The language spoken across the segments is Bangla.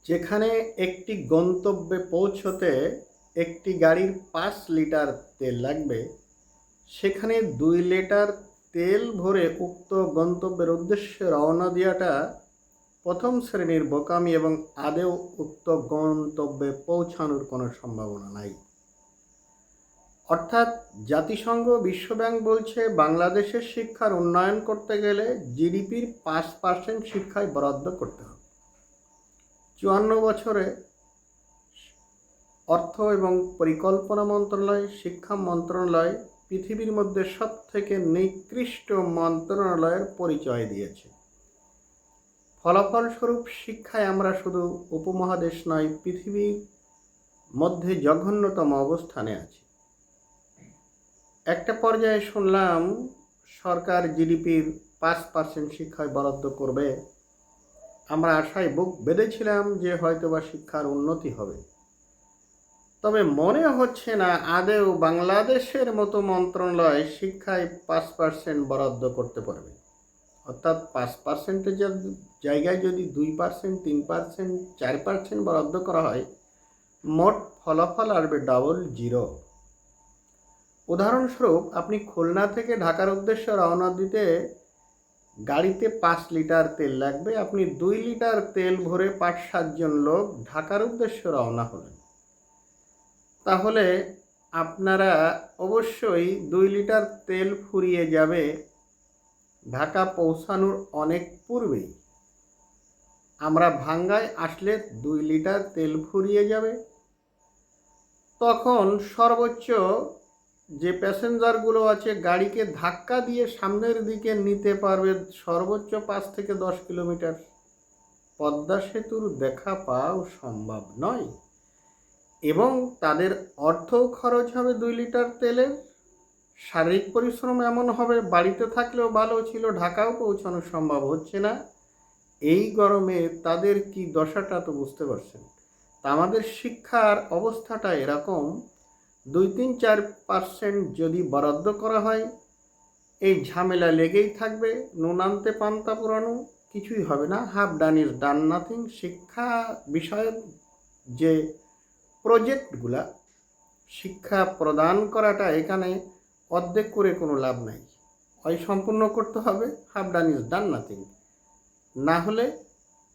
যেখানে একটি গন্তব্যে পৌঁছতে একটি গাড়ির 5 লিটার তেল লাগবে, সেখানে 2 লিটার তেল ভরে উক্ত গন্তব্যের উদ্দেশ্যে রওনা দেওয়াটা প্রথম শ্রেণীর বোকামি এবং আদৌ উক্ত গন্তব্যে পৌঁছানোর কোনো সম্ভাবনা নাই। অর্থাৎ জাতিসংঘ বিশ্বব্যাংক বলছে বাংলাদেশের শিক্ষার উন্নয়ন করতে গেলে জিডিপির 5% শিক্ষায় বরাদ্দ করতে হবে। 54 বছরে অর্থ এবং পরিকল্পনা মন্ত্রণালয়, শিক্ষা মন্ত্রণালয় পৃথিবীর মধ্যে সবথেকে নিকৃষ্ট মন্ত্রণালয়ের পরিচয় দিয়েছে। ফলাফলস্বরূপ শিক্ষায় আমরা শুধু উপমহাদেশ নয়, পৃথিবীর মধ্যে জঘন্যতম অবস্থানে আছি। একটা পর্যায়ে শুনলাম সরকার জিডিপির 5% শিক্ষায় বরাদ্দ করবে। আমরা আশায় বুক বেঁধেছিলাম যে হয়তোবা শিক্ষার উন্নতি হবে। তবে মনে হচ্ছে না আদৌ বাংলাদেশের মতো মন্ত্রণালয় শিক্ষায় 5% বরাদ্দ করতে পারবে। অর্থাৎ 5%-এর জায়গায় যদি 2%, 3%, 4% বরাদ্দ করা হয়, মোট ফলাফল আসবে ডাবল জিরো। উদাহরণস্বরূপ, আপনি খুলনা থেকে ঢাকার উদ্দেশ্যে রওনা দিতে গাড়িতে 5 লিটার তেল লাগবে। আপনি 2 লিটার তেল ভরে 5-7 জন লোক ঢাকার উদ্দেশ্যে রওনা হলেন। তাহলে আপনারা অবশ্যই 2 লিটার তেল ফুরিয়ে যাবে ঢাকা পৌঁছানোর অনেক পূর্বেই। আমরা ভাঙ্গায় আসলে 2 লিটার তেল ফুরিয়ে যাবে। তখন সর্বোচ্চ যে প্যাসেঞ্জারগুলো আছে গাড়িকে ধাক্কা দিয়ে সামনের দিকে নিতে পারবে সর্বোচ্চ 5 থেকে 10 কিলোমিটার। পদ্মা সেতুর দেখা পাওয়াও সম্ভব নয় এবং তাদের অর্থও খরচ হবে 2 লিটার তেলের। শারীরিক পরিশ্রম এমন হবে, বাড়িতে থাকলেও ভালো ছিল, ঢাকাও পৌঁছানো সম্ভব হচ্ছে না। এই গরমে তাদের কি দশাটা তো বুঝতে পারছেন। তা আমাদের শিক্ষার অবস্থাটা এরকম, 2-3-4% যদি বরাদ্দ করা হয়, এই ঝামেলা লেগেই থাকবে। নুন আনতে পান্তা পুরানো, কিছুই হবে না। Half done is done nothing. শিক্ষা বিষয়ক যে প্রজেক্টগুলা শিক্ষা প্রদান করাটা এখানে অর্ধেক করে কোনো লাভ নাই। হয় সম্পূর্ণ করতে হবে, half done is done nothing. না হলে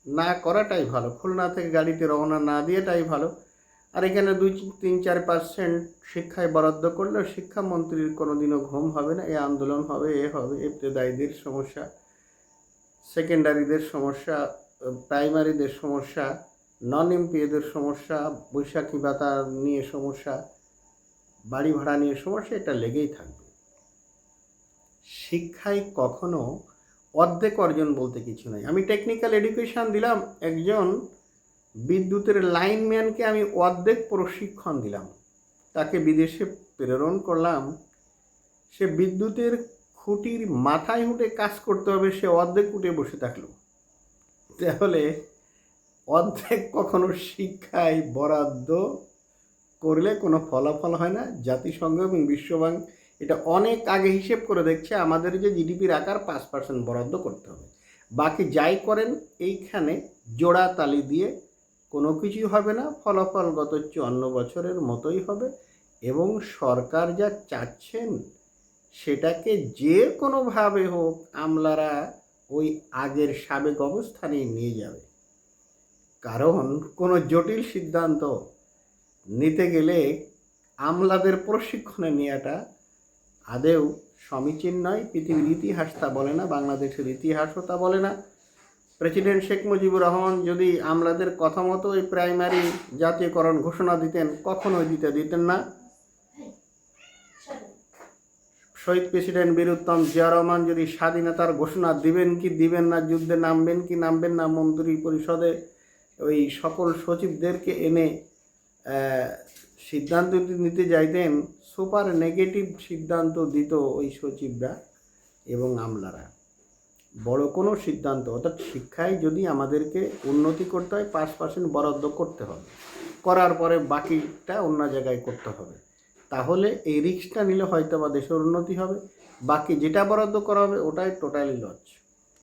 না করাটাই ভালো, খুলনা থেকে গাড়িতে রওনা না দিয়েটাই ভালো। আর এখানে 2-3-4% শিক্ষায় বরাদ্দ করলেও শিক্ষামন্ত্রীর কোনোদিনও ঘুম হবে না। এ আন্দোলন হবে, এ হবে, ইবতেদায়ীদের সমস্যা, সেকেন্ডারিদের সমস্যা, প্রাইমারিদের সমস্যা, নন এমপিএদের সমস্যা, বৈশাখী ভাতা নিয়ে সমস্যা, বাড়ি ভাড়া নিয়ে সমস্যা, এটা লেগেই থাকবে। শিক্ষায় কখনো অর্ধেক অর্জন বলতে কিছু নাই। আমি টেকনিক্যাল এডুকেশন দিলাম, একজন বিদ্যুতের লাইনম্যানকে আমি অর্ধেক প্রশিক্ষণ দিলাম, তাকে বিদেশে প্রেরণ করলাম। সে বিদ্যুতের খুঁটির মাথায় উঠে কাজ করতে হবে, সে অর্ধেক উঠে বসে থাকলো। তাহলে অর্ধেক কখনো শিক্ষায় বরাদ্দ করলে কোনো ফলাফল হয় না। জাতিসংঘ এবং বিশ্বব্যাংক এটা অনেক আগে হিসেব করে দেখছে, আমাদের যে জিডিপির আকার 5% বরাদ্দ করতে হবে। বাকি যাই করেন এইখানে জোড়া তালি দিয়ে কোনো কিছুই হবে না। ফলাফল গত 54 বছরের মতোই হবে এবং সরকার যা চাচ্ছেন সেটাকে যে কোনোভাবে হোক আমলারা ওই আগের সাবেক অবস্থানে নিয়ে যাবে। কারণ কোনো জটিল সিদ্ধান্ত নিতে গেলে আমলাদের প্রশিক্ষণে নেওয়াটা আদেও সমীচীন নয়। পৃথিবীর ইতিহাস তা বলে না, বাংলাদেশের ইতিহাসও তা বলে না। প্রেসিডেন্ট শেখ মুজিবুর রহমান যদি আমলাদের কথা মতো ওই প্রাইমারি জাতীয়করণ ঘোষণা দিতেন, কখনোই দিতেন না। শহীদ প্রেসিডেন্ট বীর উত্তম জিয়া রহমান যদি স্বাধীনতার ঘোষণা দিবেন কি দিবেন না, যুদ্ধে নামবেন কি নামবেন না, মন্ত্রী পরিষদে ওই সকল সচিবদেরকে এনে সিদ্ধান্ত নিতে যাইতেন, সুপার নেগেটিভ সিদ্ধান্ত দিত ওই সচিবরা এবং আমলারা। বড় কোনো সিদ্ধান্ত, অর্থাৎ শিক্ষায় যদি আমাদেরকে উন্নতি করতে হয় 5% বরাদ্দ করতে হবে, করার পরে বাকিটা অন্য জায়গায় করতে হবে। তাহলে এই রিস্কটা নিলে হয়তো বা দেশের উন্নতি হবে। বাকি যেটা বরাদ্দ করা হবে ওটাই টোটালি লস।